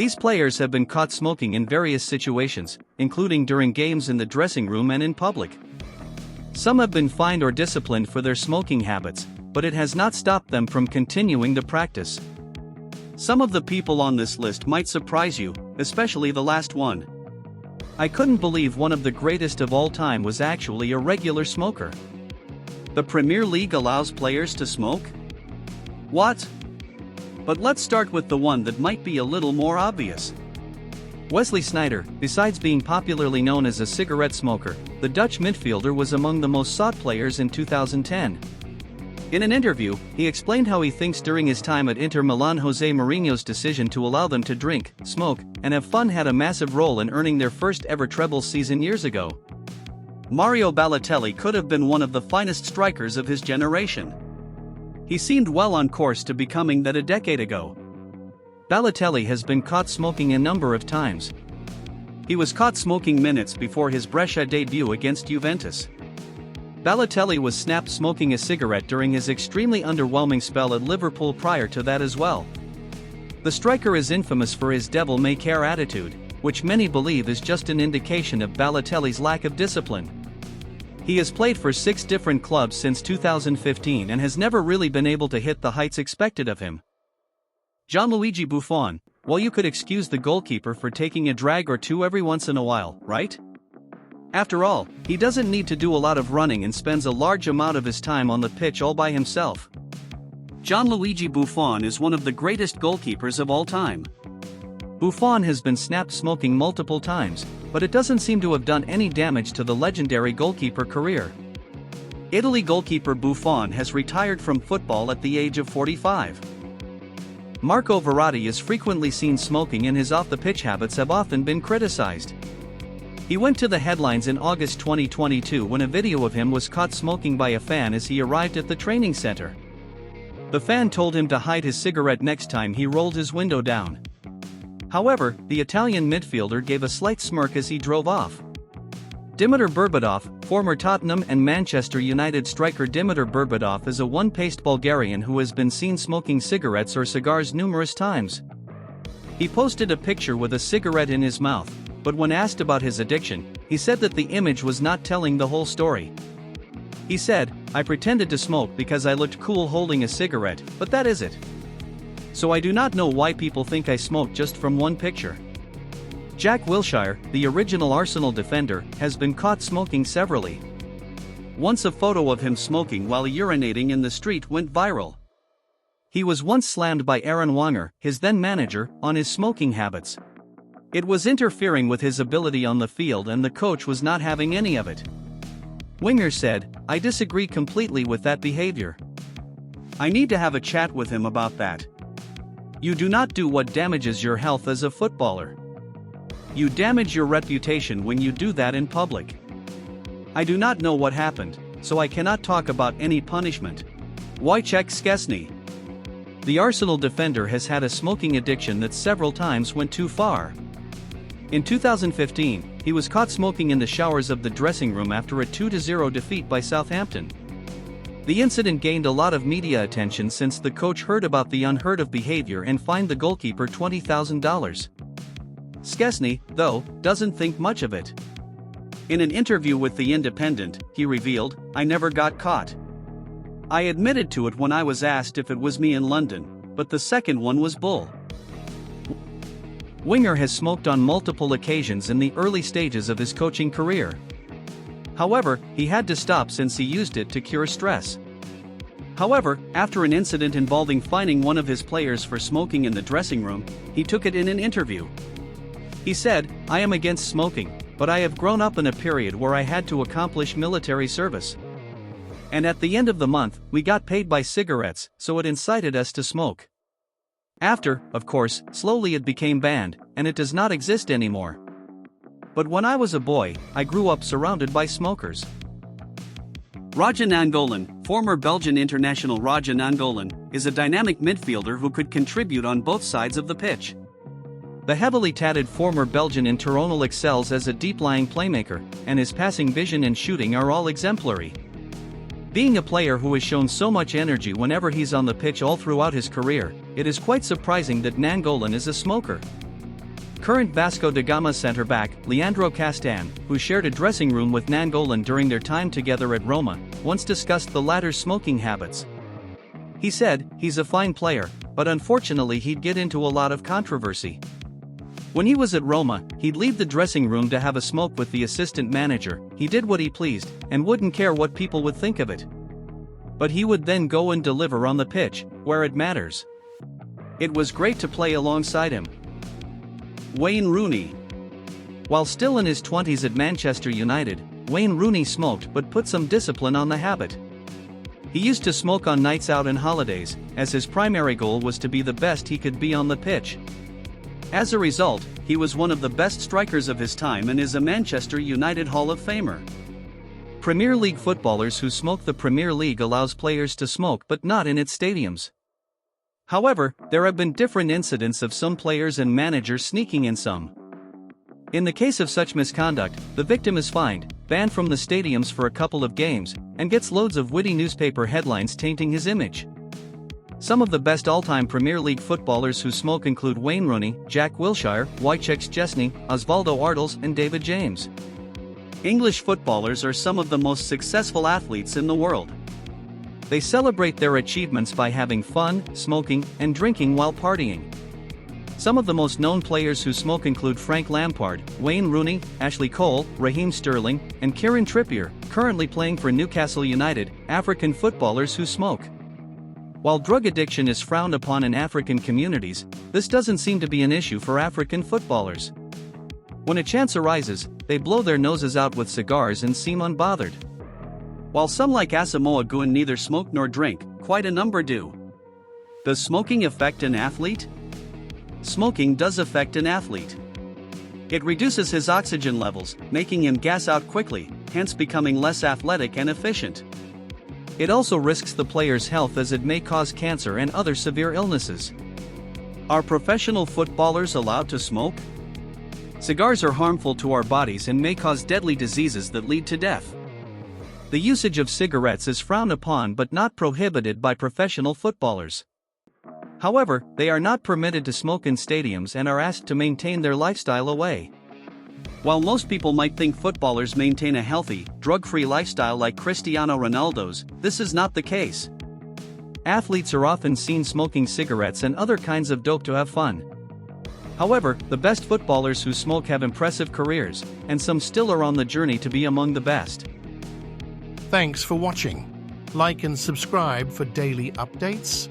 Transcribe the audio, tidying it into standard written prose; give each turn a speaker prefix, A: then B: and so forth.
A: These players have been caught smoking in various situations, including during games in the dressing room and in public. Some have been fined or disciplined for their smoking habits, but it has not stopped them from continuing the practice. Some of the people on this list might surprise you, especially the last one. I couldn't believe one of the greatest of all time was actually a regular smoker. The Premier League allows players to smoke? What? But let's start with the one that might be a little more obvious. Wesley Sneijder, besides being popularly known as a cigarette smoker, the Dutch midfielder was among the most sought players in 2010. In an interview, he explained how he thinks during his time at Inter Milan Jose Mourinho's decision to allow them to drink, smoke, and have fun had a massive role in earning their first ever treble season years ago. Mario Balotelli could have been one of the finest strikers of his generation. He seemed well on course to becoming that a decade ago. Balotelli has been caught smoking a number of times. He was caught smoking minutes before his Brescia debut against Juventus. Balotelli was snapped smoking a cigarette during his extremely underwhelming spell at Liverpool prior to that as well. The striker is infamous for his devil-may-care attitude, which many believe is just an indication of Balotelli's lack of discipline. He has played for 6 different clubs since 2015 and has never really been able to hit the heights expected of him. Gianluigi Buffon, well, you could excuse the goalkeeper for taking a drag or two every once in a while, right? After all, he doesn't need to do a lot of running and spends a large amount of his time on the pitch all by himself. Gianluigi Buffon is one of the greatest goalkeepers of all time. Buffon has been snapped smoking multiple times, but it doesn't seem to have done any damage to the legendary goalkeeper career. Italy goalkeeper Buffon has retired from football at the age of 45. Marco Verratti is frequently seen smoking and his off-the-pitch habits have often been criticized. He went to the headlines in August 2022 when a video of him was caught smoking by a fan as he arrived at the training center. The fan told him to hide his cigarette next time he rolled his window down. However, the Italian midfielder gave a slight smirk as he drove off. Dimitar Berbatov, former Tottenham and Manchester United striker Dimitar Berbatov is a one-paced Bulgarian who has been seen smoking cigarettes or cigars numerous times. He posted a picture with a cigarette in his mouth, but when asked about his addiction, he said that the image was not telling the whole story. He said, "I pretended to smoke because I looked cool holding a cigarette, but that is it. So I do not know why people think I smoke just from one picture." Jack Wilshere, the original Arsenal defender, has been caught smoking severally. Once a photo of him smoking while urinating in the street went viral. He was once slammed by Aaron Wenger, his then manager, on his smoking habits. It was interfering with his ability on the field and the coach was not having any of it. Wenger said, "I disagree completely with that behavior. I need to have a chat with him about that. You do not do what damages your health as a footballer. You damage your reputation when you do that in public. I do not know what happened, so I cannot talk about any punishment." Wojciech Szczesny. The Arsenal defender has had a smoking addiction that several times went too far. In 2015, he was caught smoking in the showers of the dressing room after a 2-0 defeat by Southampton. The incident gained a lot of media attention since the coach heard about the unheard-of behavior and fined the goalkeeper $20,000. Szczesny, though, doesn't think much of it. In an interview with The Independent, he revealed, "I never got caught. I admitted to it when I was asked if it was me in London, but the second one was bull." Wenger has smoked on multiple occasions in the early stages of his coaching career. However, he had to stop since he used it to cure stress. However, after an incident involving fining one of his players for smoking in the dressing room, he took it in an interview. He said, "I am against smoking, but I have grown up in a period where I had to accomplish military service. And at the end of the month, we got paid by cigarettes, so it incited us to smoke. After, of course, slowly it became banned, and it does not exist anymore. But when I was a boy, I grew up surrounded by smokers." Raja Nainggolan, former Belgian international Raja Nainggolan, is a dynamic midfielder who could contribute on both sides of the pitch. The heavily tatted former Belgian international excels as a deep-lying playmaker, and his passing vision and shooting are all exemplary. Being a player who has shown so much energy whenever he's on the pitch all throughout his career, it is quite surprising that Nainggolan is a smoker. Current Vasco da Gama center-back, Leandro Castan, who shared a dressing room with Nainggolan during their time together at Roma, once discussed the latter's smoking habits. He said, "He's a fine player, but unfortunately he'd get into a lot of controversy. When he was at Roma, he'd leave the dressing room to have a smoke with the assistant manager. He did what he pleased, and wouldn't care what people would think of it. But he would then go and deliver on the pitch, where it matters. It was great to play alongside him." Wayne Rooney. While still in his 20s at Manchester United, Wayne Rooney smoked but put some discipline on the habit. He used to smoke on nights out and holidays, as his primary goal was to be the best he could be on the pitch. As a result, he was one of the best strikers of his time and is a Manchester United Hall of Famer. Premier League footballers who smoke. The Premier League allows players to smoke but not in its stadiums. However, there have been different incidents of some players and managers sneaking in some. In the case of such misconduct, the victim is fined, banned from the stadiums for a couple of games, and gets loads of witty newspaper headlines tainting his image. Some of the best all-time Premier League footballers who smoke include Wayne Rooney, Jack Wilshere, Wojciech Szczesny, Osvaldo Ardiles, and David James. English footballers are some of the most successful athletes in the world. They celebrate their achievements by having fun, smoking, and drinking while partying. Some of the most known players who smoke include Frank Lampard, Wayne Rooney, Ashley Cole, Raheem Sterling, and Kieran Trippier, currently playing for Newcastle United. African footballers who smoke. While drug addiction is frowned upon in African communities, this doesn't seem to be an issue for African footballers. When a chance arises, they blow their noses out with cigars and seem unbothered. While some like Asamoah Gyan neither smoke nor drink, quite a number do. Does smoking affect an athlete? Smoking does affect an athlete. It reduces his oxygen levels, making him gas out quickly, hence becoming less athletic and efficient. It also risks the player's health as it may cause cancer and other severe illnesses. Are professional footballers allowed to smoke? Cigars are harmful to our bodies and may cause deadly diseases that lead to death. The usage of cigarettes is frowned upon but not prohibited by professional footballers. However, they are not permitted to smoke in stadiums and are asked to maintain their lifestyle away. While most people might think footballers maintain a healthy, drug-free lifestyle like Cristiano Ronaldo's, this is not the case. Athletes are often seen smoking cigarettes and other kinds of dope to have fun. However, the best footballers who smoke have impressive careers, and some still are on the journey to be among the best.
B: Thanks for watching. Like and subscribe for daily updates.